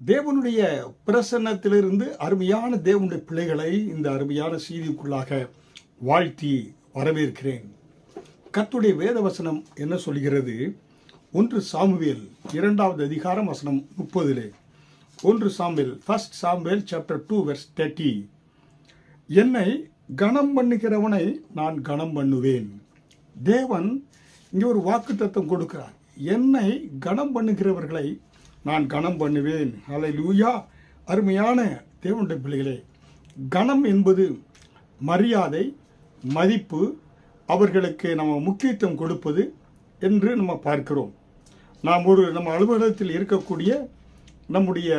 தேவனுடைய பிரசன்னத்திலிருந்து அருமையான தேவனுடைய பிள்ளைகளை இந்த அருமையான செய்திக்குள்ளாக வாழ்த்தி வரவேற்கிறேன். கர்த்தருடைய வேத வசனம் என்ன சொல்கிறது? 1 சாமுவேல் 2வது அதிகாரம் வசனம் 30. 1 Samuel first Samuel chapter 2 verse 30. என்னை கனம் பண்ணுகிறவனை நான் கனம் பண்ணுவேன். தேவன் இங்கே ஒரு வாக்குத்தத்தம் கொடுக்கிறார். என்னை கனம் பண்ணுகிறவர்களை நான் கனம் பண்ணுவேன். ஹல்லேலூயா. அருமையான தேவனுடைய பிள்ளைகளே, கனம் என்பது மரியாதை, மதிப்பு, அவர்களுக்கு நம்ம முக்கியத்துவம் கொடுப்பது என்று நம்ம பார்க்கிறோம். நம்ம அலுவலகத்தில் இருக்கக்கூடிய நம்முடைய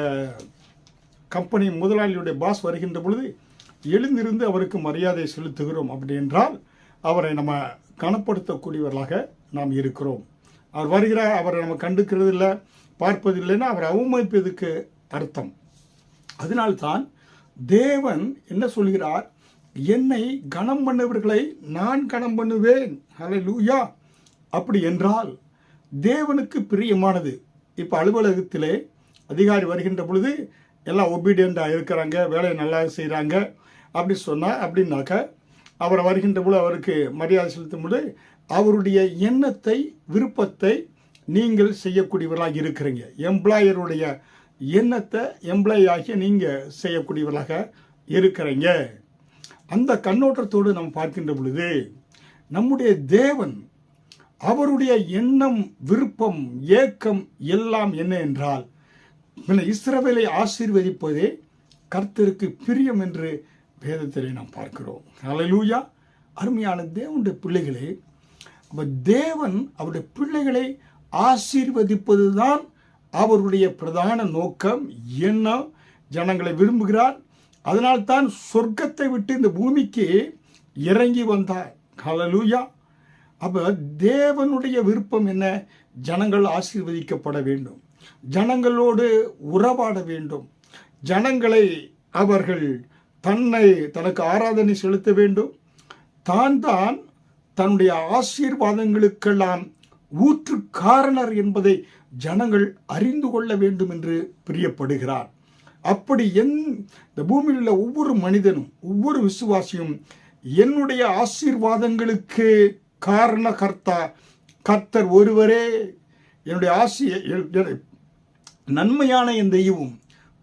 கம்பெனி முதலாளியுடைய பாஸ் வருகின்ற பொழுது எழுந்திருந்து அவருக்கு மரியாதை செலுத்துகிறோம். அப்படி என்றால் அவரை நம்ம கனப்படுத்தக்கூடியவர்களாக நாம் இருக்கிறோம். அவர் வருகிறார், அவரை நம்ம கண்டுக்கிறது இல்லை, பார்ப்பதில்லைன்னா அவர் அவமதிப்பதற்கு அர்த்தம். அதனால்தான் தேவன் என்ன சொல்கிறார்? என்னை கனம் பண்ணவர்களை நான் கனம் பண்ணுவேன். ஹல்லேலூயா. அப்படி என்றால் தேவனுக்கு பிரியமானது. இப்போ அலுவலகத்திலே அதிகாரி வருகின்ற பொழுது எல்லாம் ஒபீடியண்டாக இருக்கிறாங்க, வேலையை நல்லா செய்கிறாங்க அப்படின்னாக்க அவரை வருகின்ற பொழுது அவருக்கு மரியாதை செலுத்தும் பொழுது அவருடைய எண்ணத்தை, விருப்பத்தை நீங்கள் செய்யக்கூடியவர்களாக இருக்கிறீங்க. எம்ப்ளாயருடைய எண்ணத்தை எம்ப்ளாயி ஆகிய நீங்கள் செய்யக்கூடியவர்களாக இருக்கிறீங்க. அந்த கண்ணோட்டத்தோடு நாம் பார்க்கின்ற பொழுது நம்முடைய தேவன் அவருடைய எண்ணம், விருப்பம், ஏக்கம் எல்லாம் என்ன என்றால் இஸ்ரவேலை ஆசீர்வதிப்பதே கர்த்தருக்கு பிரியம் என்று வேதத்திலே நாம் பார்க்கிறோம். ஹல்லேலூயா. அருமையான தேவனுடைய பிள்ளைகளே, தேவன் அவருடைய பிள்ளைகளை ஆசீர்வதிப்பதுதான் அவருடைய பிரதான நோக்கம், எண்ணம். ஜனங்களை விரும்புகிறார். அதனால்தான் சொர்க்கத்தை விட்டு இந்த பூமிக்கு இறங்கி வந்தார். ஹல்லேலூயா. அப்போ தேவனுடைய விருப்பம் என்ன? ஜனங்கள் ஆசீர்வதிக்கப்பட வேண்டும், ஜனங்களோடு உறவாட வேண்டும், ஜனங்களை அவர்கள் தனக்கு ஆராதனை செலுத்த வேண்டும். தான் தன்னுடைய ஆசீர்வாதங்களுக்கெல்லாம் ஊற்றுக்காரணர் என்பதை ஜனங்கள் அறிந்து கொள்ள வேண்டும் என்று பிரியப்படுகிறார். அப்படி இந்த பூமியில் உள்ள ஒவ்வொரு மனிதனும், ஒவ்வொரு விசுவாசியும் என்னுடைய ஆசீர்வாதங்களுக்கு காரணகர்த்தா கர்த்தர் ஒருவரே. என்னுடைய நன்மையான இந்த ஈவும்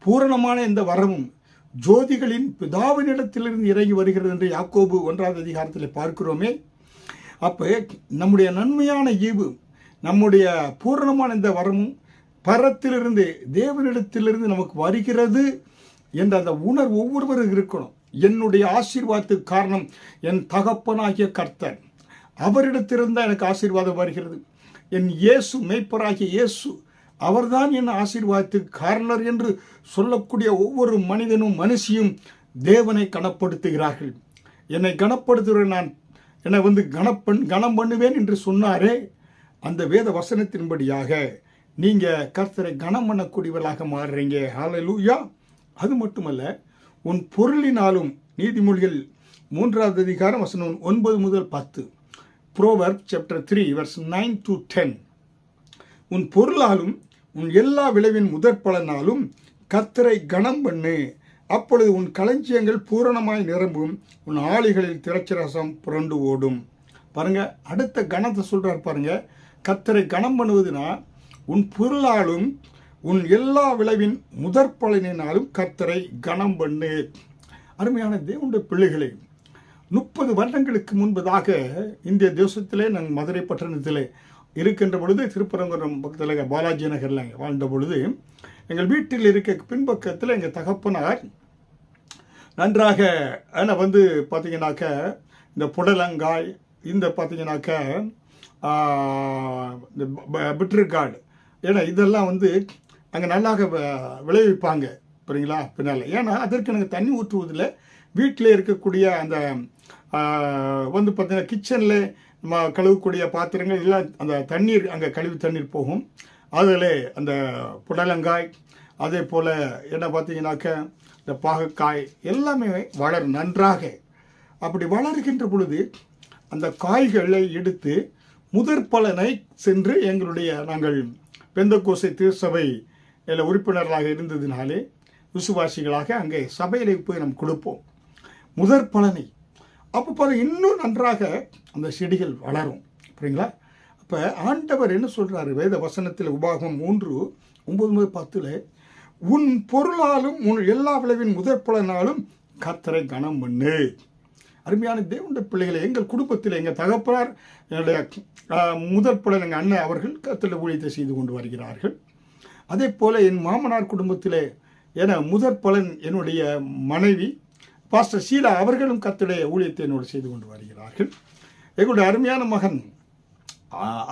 பூரணமான இந்த வரமும் ஜோதிகளின் பிதாவினிடத்திலிருந்து இறங்கி வருகிறது என்று யாக்கோபு 1வது அதிகாரத்தில் பார்க்கிறோமே. அப்போ நம்முடைய நன்மையான ஈவு, நம்முடைய பூரணமான இந்த வரமும் பரத்திலிருந்து, தேவனிடத்திலிருந்து நமக்கு வருகிறது என்ற அந்த உணர்வு ஒவ்வொருவரும் இருக்கணும். என்னுடைய ஆசீர்வாதத்துக்கு காரணம் என் தகப்பனாகிய கர்த்தர், அவரிடத்திலிருந்து எனக்கு ஆசீர்வாதம் வருகிறது. என் இயேசு, மேய்ப்பராகிய இயேசு, அவர்தான் என் ஆசீர்வாதத்துக்கு காரணர் என்று சொல்லக்கூடிய ஒவ்வொரு மனிதனும் மனுஷியும் தேவனை கனப்படுத்துகிறார்கள். என்னை கனப்படுத்துகிறேன், என்னை கனம் பண்ணுவேன் என்று சொன்னாரே. அந்த வேத வசனத்தின்படியாக நீங்கள் கர்த்தரை கனம் பண்ணக்கூடியவர்களாக மாறுறீங்க. ஹல்லேலூயா. அது மட்டுமல்ல, உன் பொருளினாலும், நீதிமொழிகள் 3வது அதிகாரம் வசனம் 9 முதல் 10, புரோவெர்ப்ஸ் சாப்டர் 3 வெர்ஸ் 9 to 10. உன் பொருளாலும் உன் எல்லா விளைவின் முதற்பலனாலும் கர்த்தரை கனம் பண்ணு, அப்பொழுது உன் களஞ்சியங்கள் பூரணமாய் நிரம்பும், உன் ஆளிகளில் திரட்சரசம் புரண்டு ஓடும். பாருங்க, அடுத்த கணத்தை சொல்றார் பாருங்க. கர்த்தரை கனம் பண்ணுவதுனா உன் பொருளாலும் உன் எல்லா விளைவின் முதற்பலனினாலும் கர்த்தரை கனம் பண்ணு. அருமையான தேவனுடைய பிள்ளைகளே, 30 வருடங்களுக்கு முன்பதாக இந்திய தேசத்திலே நான் மதுரை பட்டணத்திலே இருக்கின்ற பொழுது, திருப்பரங்குன்றம் பக்கத்தில் பாலாஜி நகரில் வாழ்ந்த பொழுது, எங்கள் வீட்டில் இருக்க பின்பக்கத்தில் எங்கள் தகப்பனார் நன்றாக பார்த்தீங்கன்னாக்க இந்த புடலங்காய், இந்த பார்த்தீங்கன்னாக்க இந்த பிட்ருக்காடு, ஏன்னா இதெல்லாம் அங்கே நல்லாக விளைவிப்பாங்க. புரியுங்களா? பின்னால் ஏன்னா அதற்கு நாங்கள் தண்ணி ஊற்றுவதில் வீட்டில் இருக்கக்கூடிய அந்த பார்த்தீங்கன்னா கிச்சனில் நம்ம கழுவக்கூடிய பாத்திரங்கள் எல்லாம் அந்த தண்ணீர், அங்கே கழிவு தண்ணீர் போகும். அதில் அந்த புடலங்காய், அதே போல் என்ன பார்த்தீங்கன்னாக்க இந்த பாகக்காய் எல்லாமே வளரும் நன்றாக. அப்படி வளர்கின்ற பொழுது அந்த காய்களை எடுத்து முதற் பலனை சென்று நாங்கள் பெந்தகோஸ்தே திருச்சபை இல்லை உறுப்பினர்களாக இருந்ததினாலே விசுவாசிகளாக அங்கே சபையிலே போய் நம்ம கொடுப்போம் முதற் பலனை. அப்போ பாரு இன்னும் நன்றாக அந்த செடிகள் வளரும். புரியுங்களா? அப்போ ஆண்டவர் என்ன சொல்கிறாரு வேத வசனத்தில் உபாகமம் 3:9-10 உன் பொருளாலும் உன் எல்லா விளைவின் முதற் பலனாலும் கர்த்தரை கனம் பண்ணு. அருமையான தேவனுடைய பிள்ளைகளை, எங்கள் குடும்பத்தில் எங்கள் தகப்பனார் என்னுடைய முதற் பலன் எங்கள் அண்ணன் அவர்கள் கர்த்தருடைய ஊழியத்தை செய்து கொண்டு வருகிறார்கள். அதே போல் என் மாமனார் குடும்பத்திலே என முதற் பலன் என்னுடைய மனைவி பாஸ்டர் ஷீலா அவர்களும் கர்த்தருடைய ஊழியத்தை என்னோடு செய்து கொண்டு வருகிறார்கள். எங்களுடைய அருமையான மகன்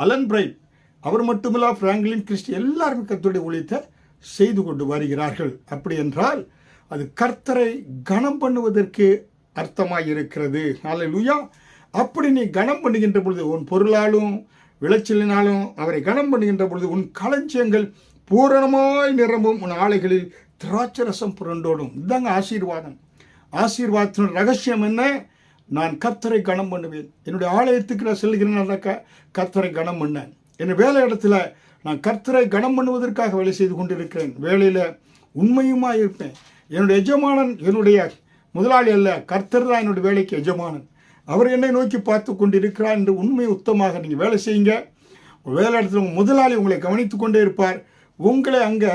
அலன் பிரைட் அவர் மட்டுமில்லா பிராங்க்லின் கிறிஸ்டி எல்லாருமே கர்த்தருடைய ஊழியத்தை செய்து கொண்டு வருகிறார்கள். அப்படி என்றால் அது கர்த்தரை கனம் பண்ணுவதற்கு அர்த்தமாக இருக்கிறது. அல்லேலூயா. அப்படி நீ கனம் பண்ணுகின்ற பொழுது உன் பொருளாலும் விளைச்சலினாலும் அவரை கனம் பண்ணுகின்ற பொழுது உன் களஞ்சியங்கள் பூரணமாய் நிரம்பும், உன் ஆலைகளில் திராட்சரசம் புரண்டோடும். இதுதாங்க ஆசீர்வாதம். ஆசீர்வாதத்தின் ரகசியம் என்ன? நான் கர்த்தரை கனம் பண்ணுவேன். என்னுடைய ஆலயத்துக்கு நான் செல்கிறேன், கர்த்தரை கனம் பண்ணேன். என் வேலை இடத்துல நான் கர்த்தரை கனம் பண்ணுவதற்காக வேலை செய்து கொண்டிருக்கிறேன். வேலையில் உண்மையுமா இருப்பேன். என்னுடைய எஜமானன் என்னுடைய முதலாளி அல்ல, கர்த்தர் தான் என்னுடைய வேலைக்கு எஜமானன். அவர் என்னை நோக்கி பார்த்து கொண்டிருக்கிறார் என்று உண்மை உத்தமாக நீங்கள் வேலை செய்யுங்க. வேலை இடத்துல உங்கள் முதலாளி உங்களை கவனித்து கொண்டே இருப்பார். உங்களை அங்கே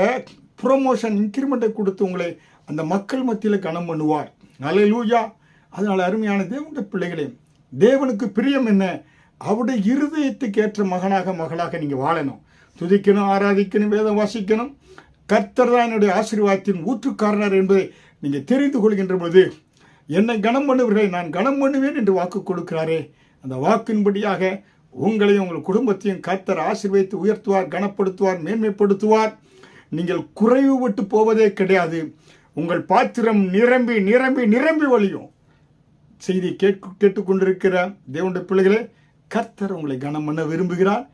ப்ரொமோஷன் இன்க்ரிமெண்ட்டை கொடுத்து உங்களை அந்த மக்கள் மத்தியில் கனம் பண்ணுவார். அல்லேலூயா. அதனால் அருமையான தேவனுடைய பிள்ளைகளே, தேவனுக்கு பிரியம் என்ன? அவருடைய இருதயத்துக்கு ஏற்ற மகளாக நீங்கள் வாழணும். துதிக்கணும், ஆராதிக்கணும், வேதம் வாசிக்கணும். கர்த்தர் தான் என்னுடைய ஆசீர்வாதத்தின் ஊற்றுக்காரனர் என்பதை நீங்கள் தெரிந்து கொள்கின்ற பொழுது என்னை கனம் பண்ணுவீர்கள், நான் கனம் பண்ணுவேன் என்று வாக்கு கொடுக்கிறாரே, அந்த வாக்கின்படியாக உங்களையும் உங்கள் குடும்பத்தையும் கர்த்தர் ஆசீர்வதித்து உயர்த்துவார், கனப்படுத்துவார், மேன்மைப்படுத்துவார். நீங்கள் குறைவுபட்டு போவதே கிடையாது. உங்கள் பாத்திரம் நிரம்பி நிரம்பி நிரம்பி வழியும். செய்தி கேட்டுக்கொண்டிருக்கிற தேவனுடைய பிள்ளைகளே, கர்த்தர் உங்களை கனம் பண்ண விரும்புகிறார்.